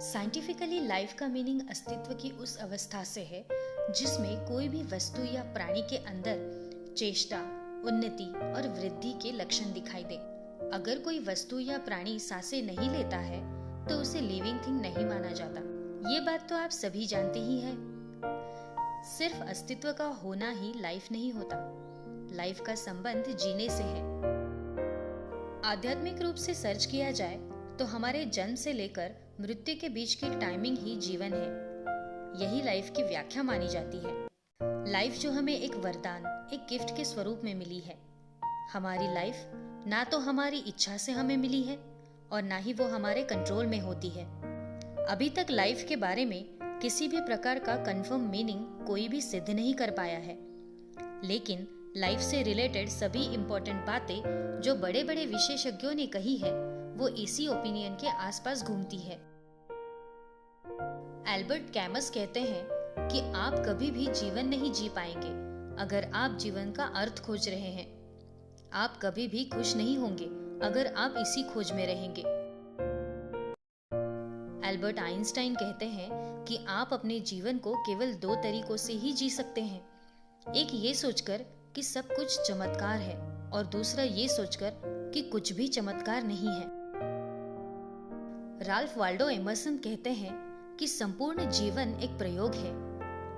Scientifically life का meaning अस्तित्व की उस अवस्था से है जिसमें कोई भी वस्तु या प्राणी के अंदर चेष्टा, उन्नति और वृद्धि के लक्षण दिखाई दे। अगर कोई वस्तु या प्राणी सांसें नहीं लेता है तो उसे लिविंग थिंग नहीं माना जाता। ये बात तो आप सभी जानते ही हैं। सिर्फ अस्तित्व का होना ही लाइफ नहीं होता। लाइफ का संबंध जीने से है। आध्यात्मिक रूप से सर्च किया जाए तो हमारे जन्म से लेकर मृत्यु के बीच की टाइमिंग ही जीवन है। यही लाइफ की व्याख्या मानी जाती है। लाइफ जो हमें एक वरदान, एक गिफ्ट के स्वरूप में मिली है। हमारी लाइफ ना तो हमारी इच्छा से हमें मिली है और ना ही वो हमारे कंट्रोल में होती है। अभी तक लाइफ के बारे में किसी भी प्रकार का कंफर्म मीनिंग कोई भी सिद्ध नहीं कर पाया है। लेकिन लाइफ से रिलेटेड सभी इंपॉर्टेंट बातें जो बड़े बड़े विशेषज्ञों ने कही है वो इसी ओपिनियन के आसपास घूमती है। एल्बर्ट कैमस कहते हैं कि आप कभी भी जीवन नहीं जी पाएंगे अगर आप जीवन का अर्थ खोज रहे हैं। आप कभी भी खुश नहीं होंगे अगर आप इसी खोज में रहेंगे। एल्बर्ट आइंस्टाइन कहते हैं कि आप अपने जीवन को केवल 2 तरीकों से ही जी सकते हैं। एक ये सोचकर कि सब कुछ चमत्कार है और दूसरा ये सोचकर कि कुछ भी चमत्कार नहीं है। राल्फ वाल्डो एमर्सन कहते हैं कि संपूर्ण जीवन एक प्रयोग है।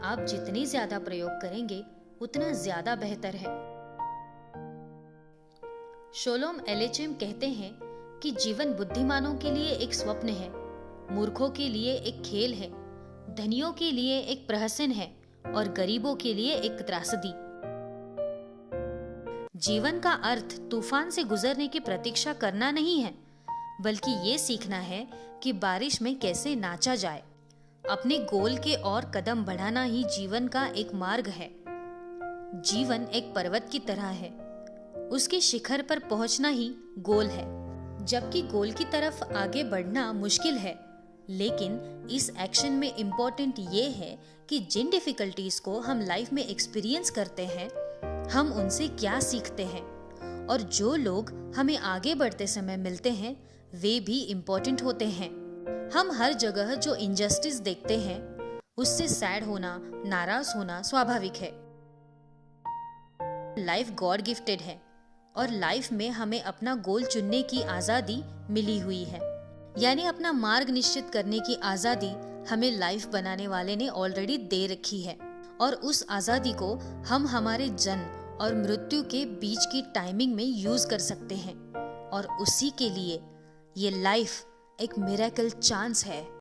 आप जितनी ज्यादा प्रयोग करेंगे उतना ज्यादा बेहतर है। शोलोम एलेचेम कहते हैं कि जीवन बुद्धिमानों के लिए एक स्वप्न है, मूर्खों के लिए एक खेल है, धनियों के लिए एक प्रहसन है और गरीबों के लिए एक त्रासदी। जीवन का अर्थ तूफान से गुजरने की प्रतीक्षा करना नहीं है, बल्कि ये सीखना है कि बारिश में कैसे नाचा जाए। अपने गोल के ओर कदम बढ़ाना ही जीवन का एक मार्ग है। जीवन एक पर्वत की तरह है, उसके शिखर पर पहुंचना ही गोल है। जबकि गोल की तरफ आगे बढ़ना मुश्किल है, लेकिन इस एक्शन में इम्पोर्टेंट ये है कि जिन डिफिकल्टीज को हम लाइफ में एक्सपीरियंस करते हैं हम उनसे क्या सीखते हैं, और जो लोग हमें आगे बढ़ते समय मिलते हैं वे भी इम्पोर्टेंट होते हैं। हम हर जगह जो इनजस्टिस देखते हैं उससे सैड होना, नाराज होना स्वाभाविक है। लाइफ गॉड गिफ्टेड है और लाइफ में हमें अपना गोल चुनने की आजादी मिली हुई है। यानी अपना मार्ग निश्चित करने की आजादी हमें लाइफ बनाने वाले ने ऑलरेडी दे रखी है, और उस आजादी को हम हमारे जन्म और मृत्यु के बीच की टाइमिंग में यूज कर सकते हैं। और उसी के लिए ये लाइफ एक मिरेकल चांस है।